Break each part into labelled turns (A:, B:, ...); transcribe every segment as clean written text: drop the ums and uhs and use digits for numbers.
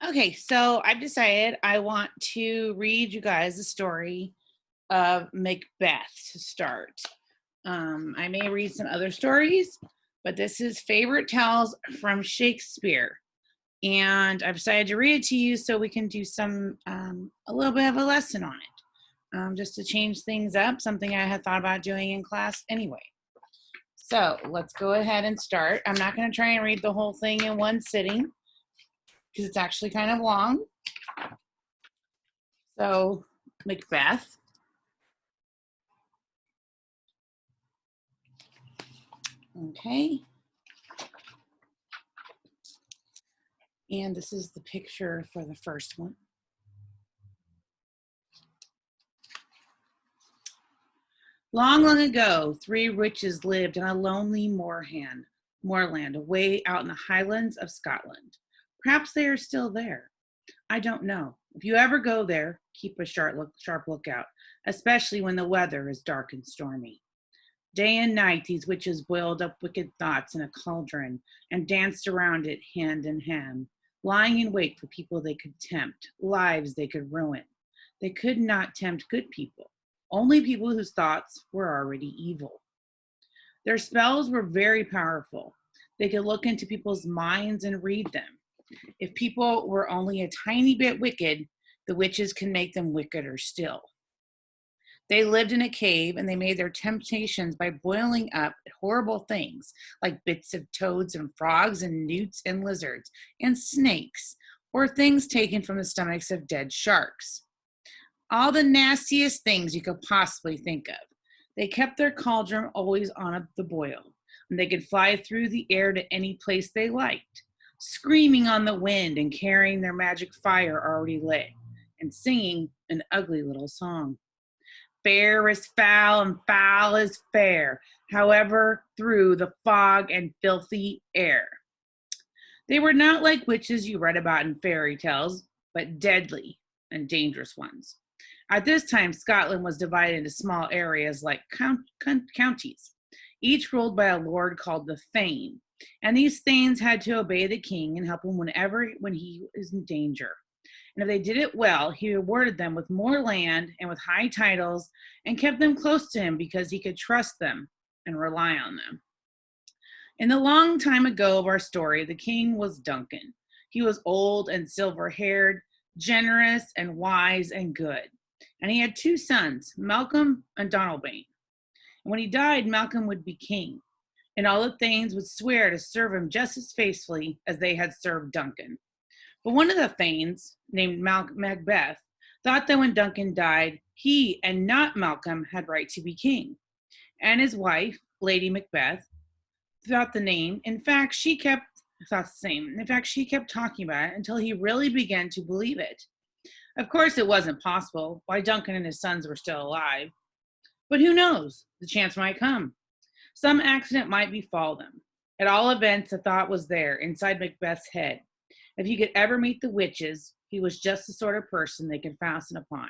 A: Okay, so I've decided I want to read you guys the story of Macbeth to start. I may read some other stories, but this is favorite tales from Shakespeare. And I've decided to read it to you so we can do a little bit of a lesson on it, just to change things up, something I had thought about doing in class anyway. So let's go ahead and start. I'm not going to try and read the whole thing in one sitting because it's actually kind of long. So, Macbeth. Okay. And this is the picture for the first one. Long, long ago, three witches lived in a lonely moorland away out in the highlands of Scotland. Perhaps they are still there. I don't know. If you ever go there, keep a sharp lookout, especially when the weather is dark and stormy. Day and night, these witches boiled up wicked thoughts in a cauldron and danced around it hand in hand, lying in wait for people they could tempt, lives they could ruin. They could not tempt good people, only people whose thoughts were already evil. Their spells were very powerful. They could look into people's minds and read them. If people were only a tiny bit wicked, the witches can make them wickeder still. They lived in a cave and they made their temptations by boiling up horrible things like bits of toads and frogs and newts and lizards and snakes, or things taken from the stomachs of dead sharks. All the nastiest things you could possibly think of. They kept their cauldron always on the boil, and they could fly through the air to any place they liked, screaming on the wind and carrying their magic fire already lit, and singing an ugly little song. Fair is foul and foul is fair, however, through the fog and filthy air. They were not like witches you read about in fairy tales, but deadly and dangerous ones. At this time, Scotland was divided into small areas like counties, each ruled by a lord called the Thane, and these Thanes had to obey the king and help him when he was in danger. And if they did it well, he rewarded them with more land and with high titles and kept them close to him because he could trust them and rely on them. In the long time ago of our story, the king was Duncan. He was old and silver-haired, generous and wise and good. And he had two sons, Malcolm and Donalbain. And when he died, Malcolm would be king. And all the Thanes would swear to serve him just as faithfully as they had served Duncan. But one of the Thanes, named Macbeth, thought that when Duncan died, he and not Malcolm had right to be king. And his wife, Lady Macbeth, thought the name. In fact, she kept thought the same. In fact, she kept talking about it until he really began to believe it. Of course, it wasn't possible. Why, Duncan and his sons were still alive. But who knows? The chance might come. Some accident might befall them. At all events, the thought was there, inside Macbeth's head. If he could ever meet the witches, he was just the sort of person they could fasten upon.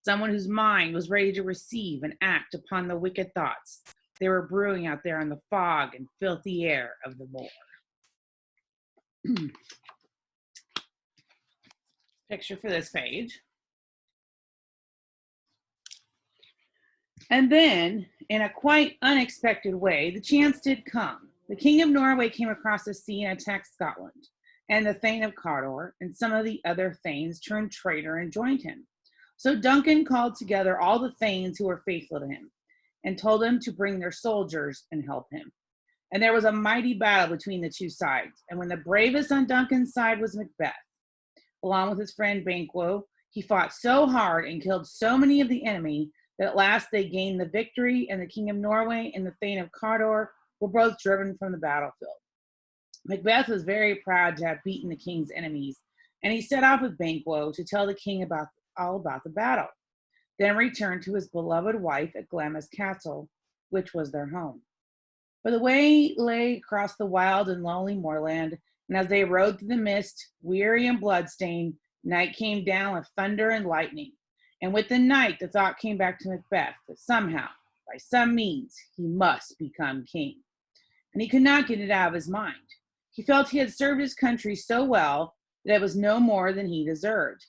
A: Someone whose mind was ready to receive and act upon the wicked thoughts they were brewing out there in the fog and filthy air of the moor. Picture for this page. And then, in a quite unexpected way, the chance did come. The King of Norway came across the sea and attacked Scotland. And the Thane of Cawdor and some of the other Thanes turned traitor and joined him. So Duncan called together all the Thanes who were faithful to him and told them to bring their soldiers and help him. And there was a mighty battle between the two sides. And when the bravest on Duncan's side was Macbeth, along with his friend Banquo, he fought so hard and killed so many of the enemy that at last they gained the victory, and the King of Norway and the Thane of Cawdor were both driven from the battlefield. Macbeth was very proud to have beaten the king's enemies, and he set off with Banquo to tell the king all about the battle, then returned to his beloved wife at Glamis Castle, which was their home. But the way lay across the wild and lonely moorland, and as they rode through the mist, weary and bloodstained, night came down with thunder and lightning. And with the night, the thought came back to Macbeth that somehow, by some means, he must become king. And he could not get it out of his mind. He felt he had served his country so well that it was no more than he deserved,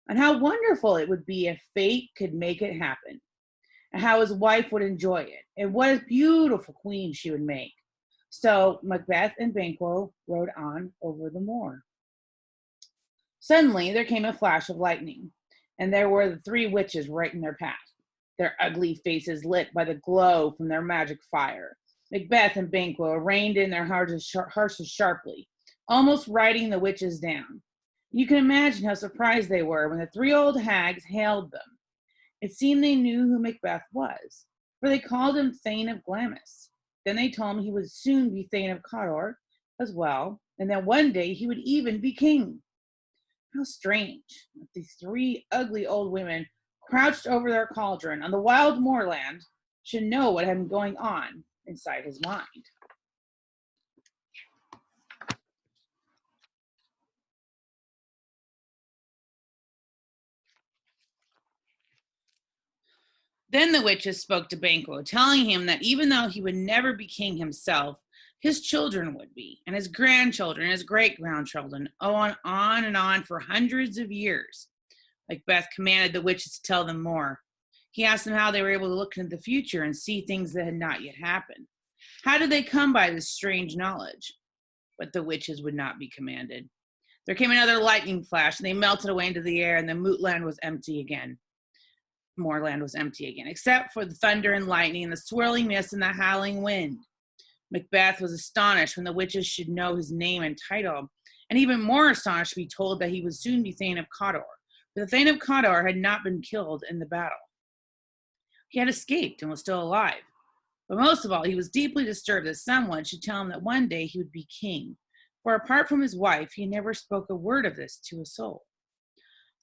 A: and how wonderful it would be if fate could make it happen, and how his wife would enjoy it, and what a beautiful queen she would make. So Macbeth and Banquo rode on over the moor. Suddenly there came a flash of lightning, and there were the three witches right in their path, their ugly faces lit by the glow from their magic fire. Macbeth and Banquo reined in their horses sharply, almost riding the witches down. You can imagine how surprised they were when the three old hags hailed them. It seemed they knew who Macbeth was, for they called him Thane of Glamis. Then they told him he would soon be Thane of Cawdor as well, and that one day he would even be king. How strange that these three ugly old women, crouched over their cauldron on the wild moorland, should know what had been going on inside his mind. Then the witches spoke to Banquo, telling him that even though he would never be king himself, his children would be, and his grandchildren, and his great-grandchildren, on and on for hundreds of years. Macbeth commanded the witches to tell them more. He asked them how they were able to look into the future and see things that had not yet happened. How did they come by this strange knowledge? But the witches would not be commanded. There came another lightning flash, and they melted away into the air, and the moorland was empty again. Except for the thunder and lightning and the swirling mist and the howling wind. Macbeth was astonished when the witches should know his name and title, and even more astonished to be told that he would soon be Thane of Cawdor. But the Thane of Cawdor had not been killed in the battle. He had escaped and was still alive. But most of all, he was deeply disturbed that someone should tell him that one day he would be king, for apart from his wife, he never spoke a word of this to a soul.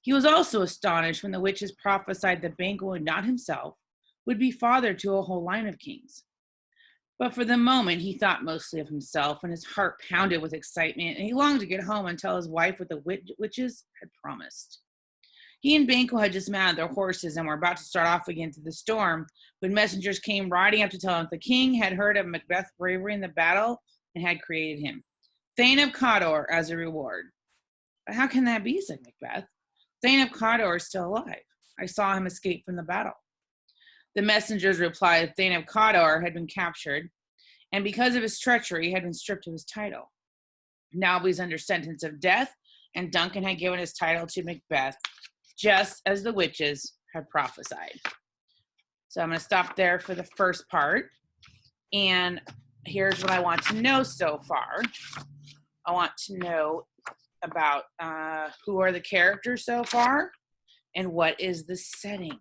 A: He was also astonished when the witches prophesied that Banquo, not himself, would be father to a whole line of kings. But for the moment, he thought mostly of himself, and his heart pounded with excitement, and he longed to get home and tell his wife what the witches had promised. He and Banquo had just mounted their horses and were about to start off again through the storm when messengers came riding up to tell him that the king had heard of Macbeth's bravery in the battle and had created him Thane of Cawdor as a reward. But how can that be, said Macbeth. Thane of Cawdor is still alive. I saw him escape from the battle. The messengers replied that Thane of Cawdor had been captured, and because of his treachery had been stripped of his title. Now he was under sentence of death, and Duncan had given his title to Macbeth, just as the witches had prophesied. So I'm going to stop there for the first part. And here's what I want to know so far. I want to know about who are the characters so far and what is the setting.